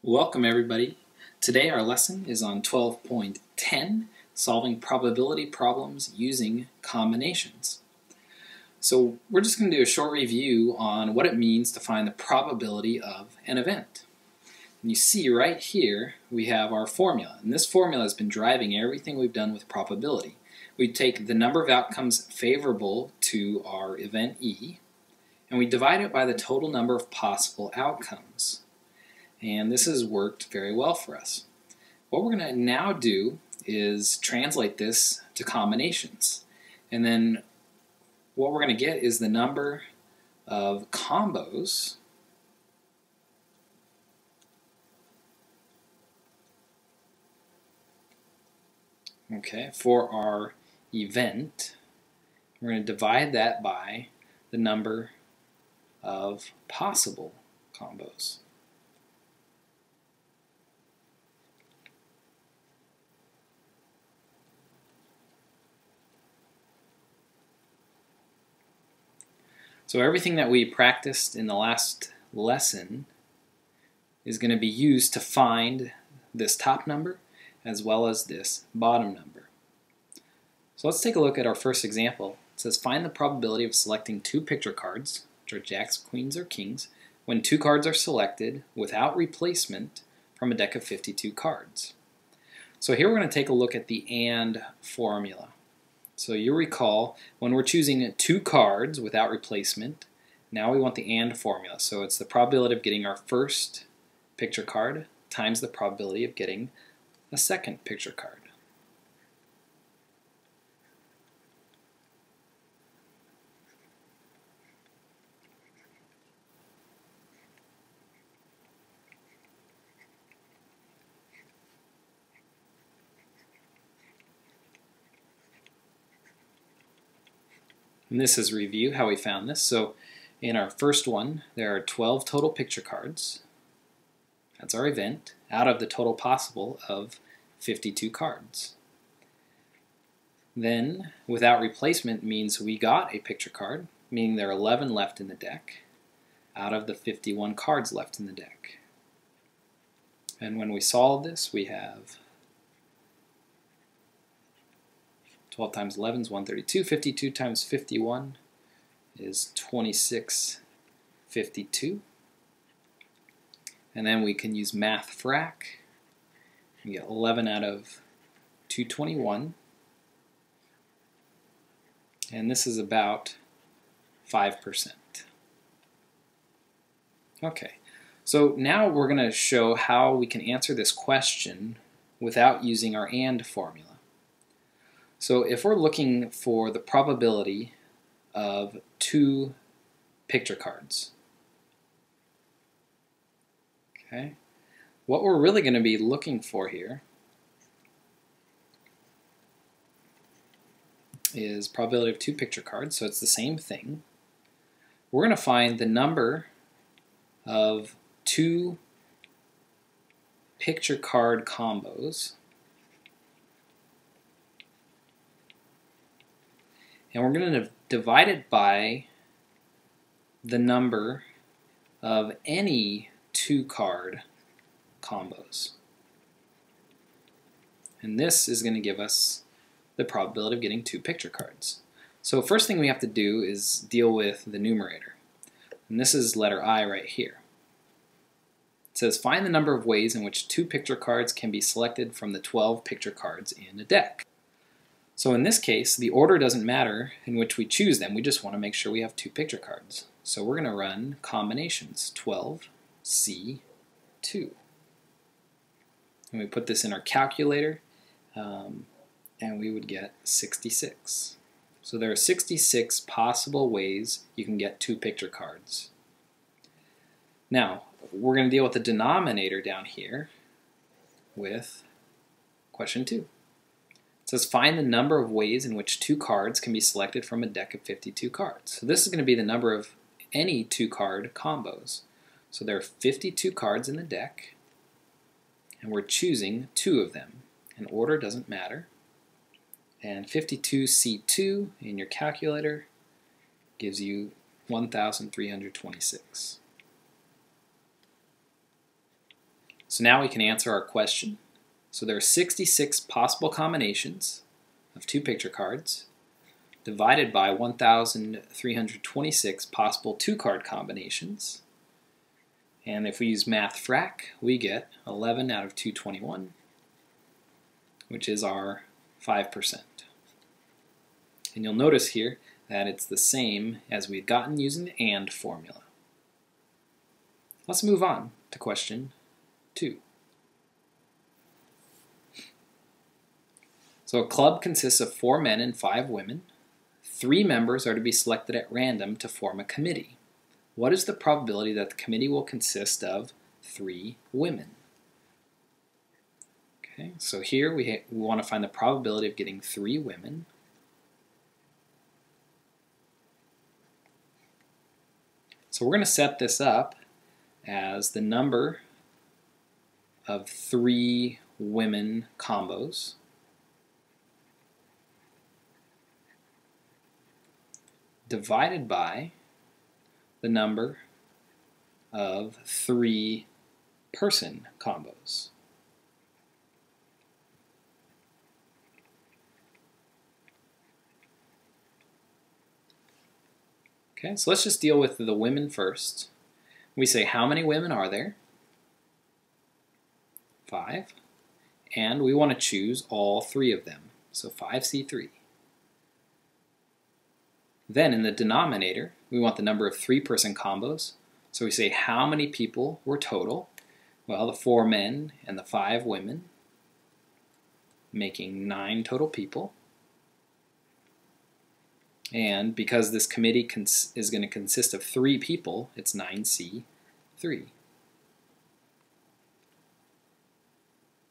Welcome everybody. Today our lesson is on 12.10, solving probability problems using combinations. So we're just going to do a short review on what it means to find the probability of an event. And you see right here we have our formula, and this formula has been driving everything we've done with probability. We take the number of outcomes favorable to our event E, and we divide it by the total number of possible outcomes. And this has worked very well for us. What we're going to now do is translate this to combinations. And then what we're going to get is the number of combos for our event. We're going to divide that by the number of possible combos. So everything that we practiced in the last lesson is going to be used to find this top number as well as this bottom number. So let's take a look at our first example. It says find the probability of selecting two picture cards, which are jacks, queens, or kings, when two cards are selected without replacement from a deck of 52 cards. So here we're going to take a look at the AND formula. So you recall when we're choosing two cards without replacement, now we want the AND formula. So it's the probability of getting our first picture card times the probability of getting a second picture card. And this is review how we found this. So in our first one, there are 12 total picture cards. That's our event, out of the total possible of 52 cards. Then, without replacement means we got a picture card, meaning there are 11 left in the deck, out of the 51 cards left in the deck. And when we solve this, we have 12 times 11 is 132. 52 times 51 is 2652. And then we can use math frac. We get 11 out of 221. And this is about 5%. Okay, so now we're going to show how we can answer this question without using our AND formula. So if we're looking for the probability of two picture cards, okay, what we're really going to be looking for here is probability of two picture cards, so it's the same thing. We're going to find the number of two picture card combos, and we're going to divide it by the number of any two card combos. And this is going to give us the probability of getting two picture cards. So first thing we have to do is deal with the numerator. And this is letter I right here. It says find the number of ways in which two picture cards can be selected from the 12 picture cards in a deck. So in this case, the order doesn't matter in which we choose them. We just want to make sure we have two picture cards. So we're going to run combinations 12C2. And we put this in our calculator, and we would get 66. So there are 66 possible ways you can get two picture cards. Now, we're going to deal with the denominator down here with question 2. It says find the number of ways in which two cards can be selected from a deck of 52 cards. So this is going to be the number of any two card combos. So there are 52 cards in the deck, and we're choosing two of them. And order doesn't matter. And 52C2 in your calculator gives you 1,326. So now we can answer our question. So there are 66 possible combinations of two picture cards divided by 1,326 possible two-card combinations. And if we use MathFrac, we get 11 out of 221, which is our 5%. And you'll notice here that it's the same as we had gotten using the AND formula. Let's move on to question 2. So a club consists of 4 men and 5 women. 3 members are to be selected at random to form a committee. What is the probability that the committee will consist of 3 women? Okay, so here we want to find the probability of getting 3 women. So we're going to set this up as the number of 3 women combos divided by the number of 3 person combos. Okay, so let's just deal with the women first. We say, how many women are there? 5. And we want to choose all 3 of them. So 5C3. Then in the denominator, we want the number of 3-person combos. So we say, how many people were total? Well, the 4 men and the 5 women, making 9 total people. And because this committee is going to consist of 3 people, it's 9C3.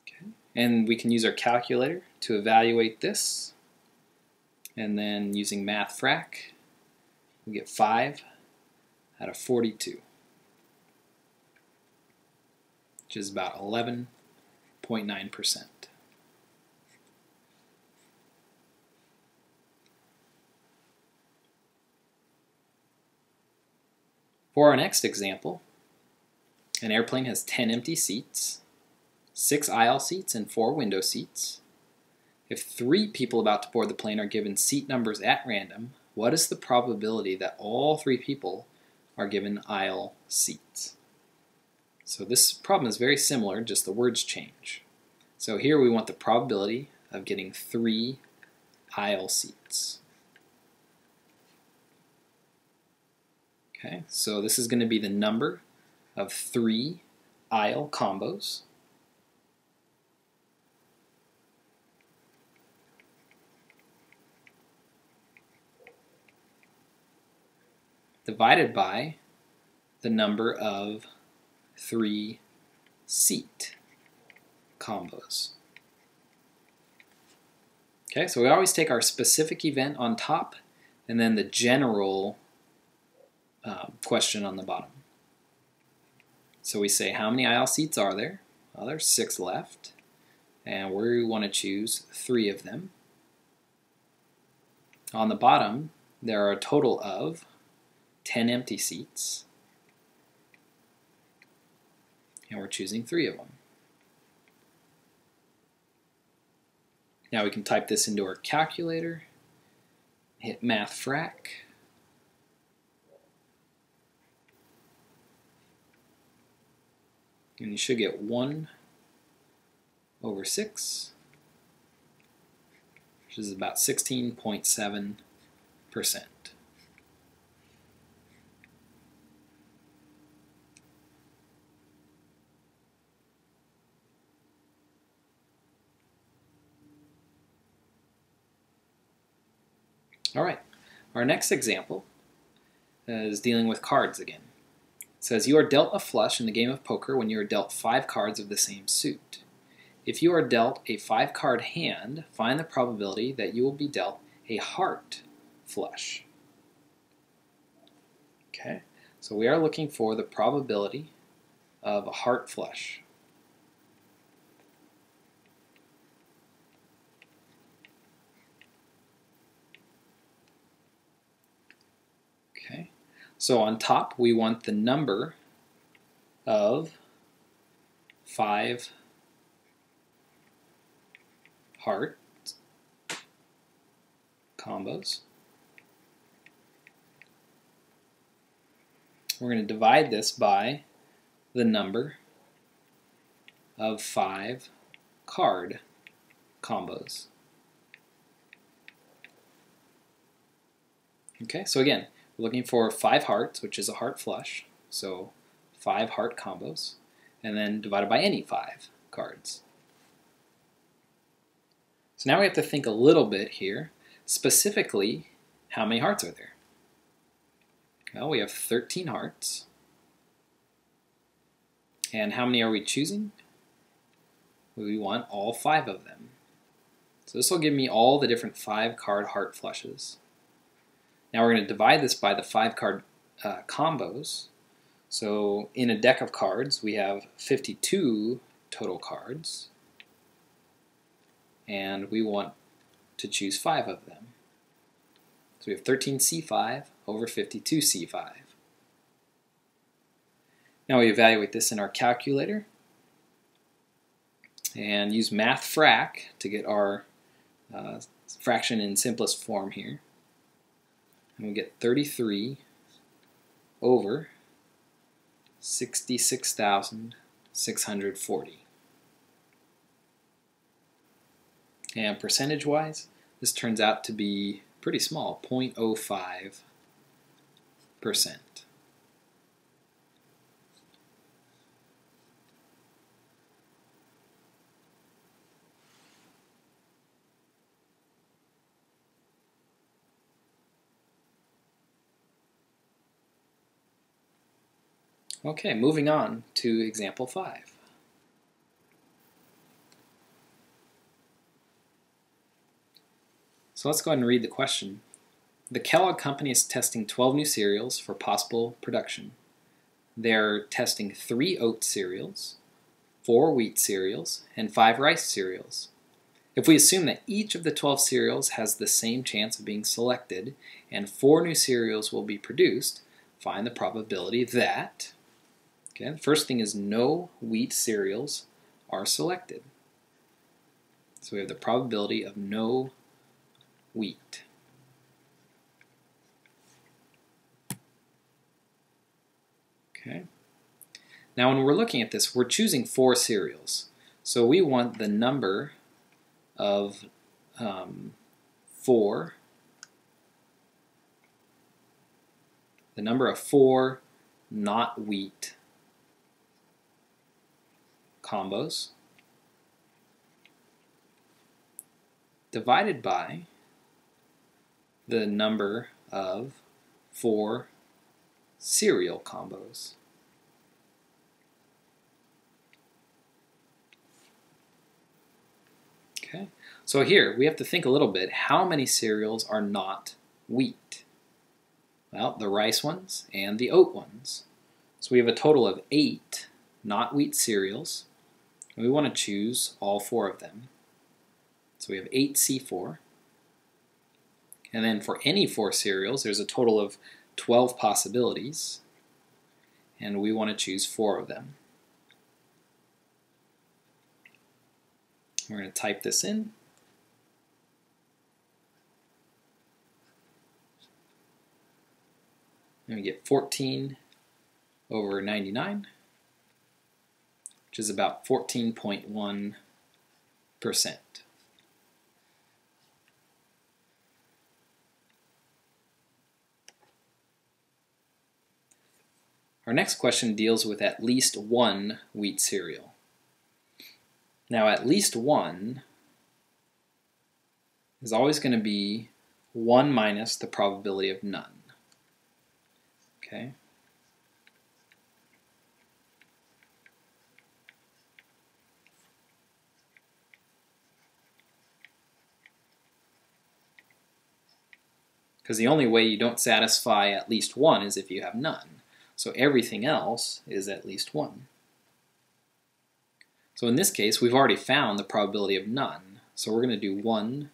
Okay. And we can use our calculator to evaluate this. And then using MathFrac, we get 5 out of 42, which is about 11.9%. For our next example, an airplane has 10 empty seats, 6 aisle seats, and 4 window seats. If 3 people about to board the plane are given seat numbers at random, what is the probability that all 3 people are given aisle seats? So this problem is very similar, just the words change. So here we want the probability of getting 3 aisle seats. Okay, so this is going to be the number of 3 aisle combos divided by the number of 3 seat combos. Okay, so we always take our specific event on top and then the general question on the bottom. So we say, how many aisle seats are there? Well, there's 6 left, and we want to choose 3 of them. On the bottom, there are a total of 10 empty seats, and we're choosing 3 of them. Now we can type this into our calculator, hit MathFrac, and you should get 1 over 6, which is about 16.7%. All right, our next example is dealing with cards again. It says, you are dealt a flush in the game of poker when you are dealt 5 cards of the same suit. If you are dealt a 5-card hand, find the probability that you will be dealt a heart flush. Okay, so we are looking for the probability of a heart flush. Okay, so on top we want the number of 5 heart combos. We're going to divide this by the number of 5 card combos. Okay, so again, we're looking for 5 hearts, which is a heart flush, so 5 heart combos, and then divided by any 5 cards. So now we have to think a little bit here. Specifically, how many hearts are there? Well, we have 13 hearts. And how many are we choosing? We want all 5 of them. So this will give me all the different 5 card heart flushes. Now we're going to divide this by the 5 card combos. So in a deck of cards, we have 52 total cards. And we want to choose 5 of them. So we have 13C5 over 52C5. Now we evaluate this in our calculator and use mathfrac to get our fraction in simplest form here. And we get 33 over 66,640. And percentage-wise, this turns out to be pretty small, 0.05%. Okay, moving on to example 5. So let's go ahead and read the question. The Kellogg Company is testing 12 new cereals for possible production. They're testing 3 oat cereals, 4 wheat cereals, and 5 rice cereals. If we assume that each of the 12 cereals has the same chance of being selected and 4 new cereals will be produced, find the probability that, okay, the first thing is no wheat cereals are selected. So we have the probability of no wheat. Okay. Now when we're looking at this, we're choosing 4 cereals. So we want the number of 4 not wheat combos divided by the number of 4 cereal combos. Okay, so here we have to think a little bit. How many cereals are not wheat? Well, the rice ones and the oat ones. So we have a total of 8 not wheat cereals, and we want to choose all 4 of them. So we have 8C4. And then for any 4 cereals, there's a total of 12 possibilities, and we want to choose 4 of them. We're going to type this in. And we get 14 over 99, which is about 14.1%. Our next question deals with at least 1 wheat cereal. Now, at least 1 is always going to be 1 minus the probability of none. Okay? Because the only way you don't satisfy at least 1 is if you have none. So everything else is at least 1. So in this case, we've already found the probability of none. So we're going to do 1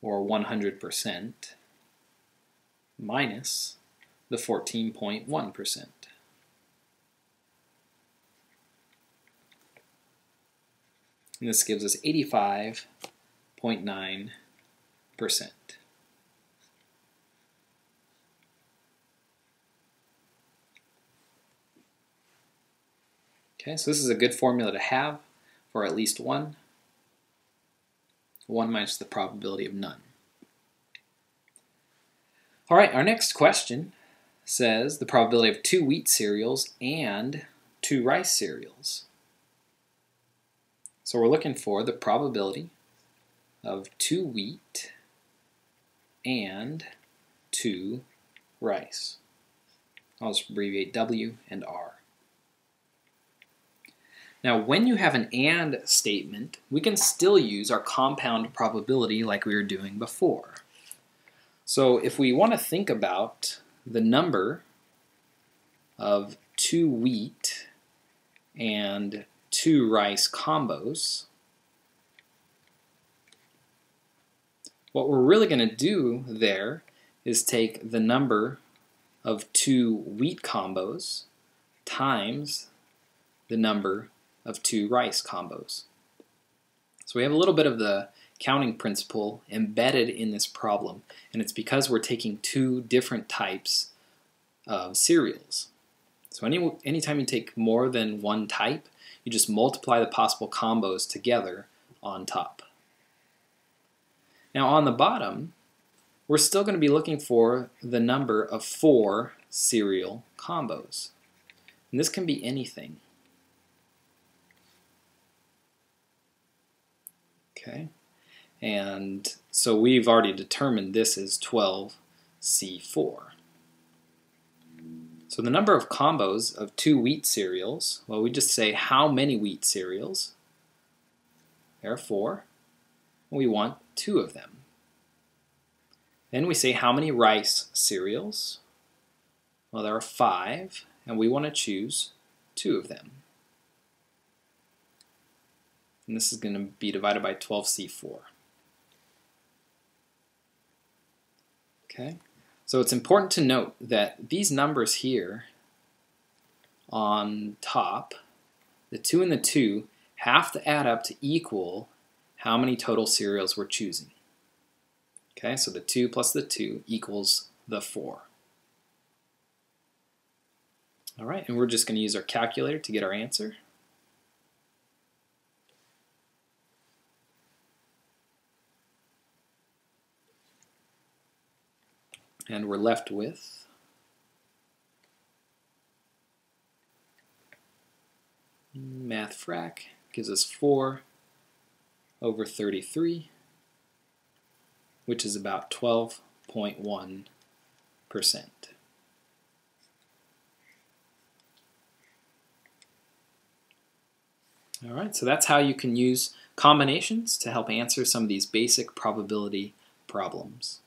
or 100% minus the 14.1%. And this gives us 85.9%. Okay, so this is a good formula to have for at least one. 1 minus the probability of none. All right, our next question says the probability of 2 wheat cereals and 2 rice cereals. So we're looking for the probability of 2 wheat and 2 rice. I'll just abbreviate W and R. Now, when you have an AND statement, we can still use our compound probability like we were doing before. So if we want to think about the number of 2 wheat and 2 rice combos, what we're really going to do there is take the number of 2 wheat combos times the number of 2 rice combos. So we have a little bit of the counting principle embedded in this problem, and it's because we're taking 2 different types of cereals. So anytime you take more than one type, you just multiply the possible combos together on top. Now on the bottom, we're still going to be looking for the number of 4 cereal combos. And this can be anything. Okay, and so we've already determined this is 12C4. So the number of combos of 2 wheat cereals, well, we just say how many wheat cereals. There are 4. We want 2 of them. Then we say how many rice cereals. Well, there are 5, and we want to choose 2 of them. And this is going to be divided by 12C4. Okay, so it's important to note that these numbers here on top, the 2 and the 2, have to add up to equal how many total cereals we're choosing. Okay, so the 2 plus the 2 equals the 4. All right, and we're just going to use our calculator to get our answer. And we're left with math frac gives us 4 over 33, which is about 12.1%. All right, so that's how you can use combinations to help answer some of these basic probability problems.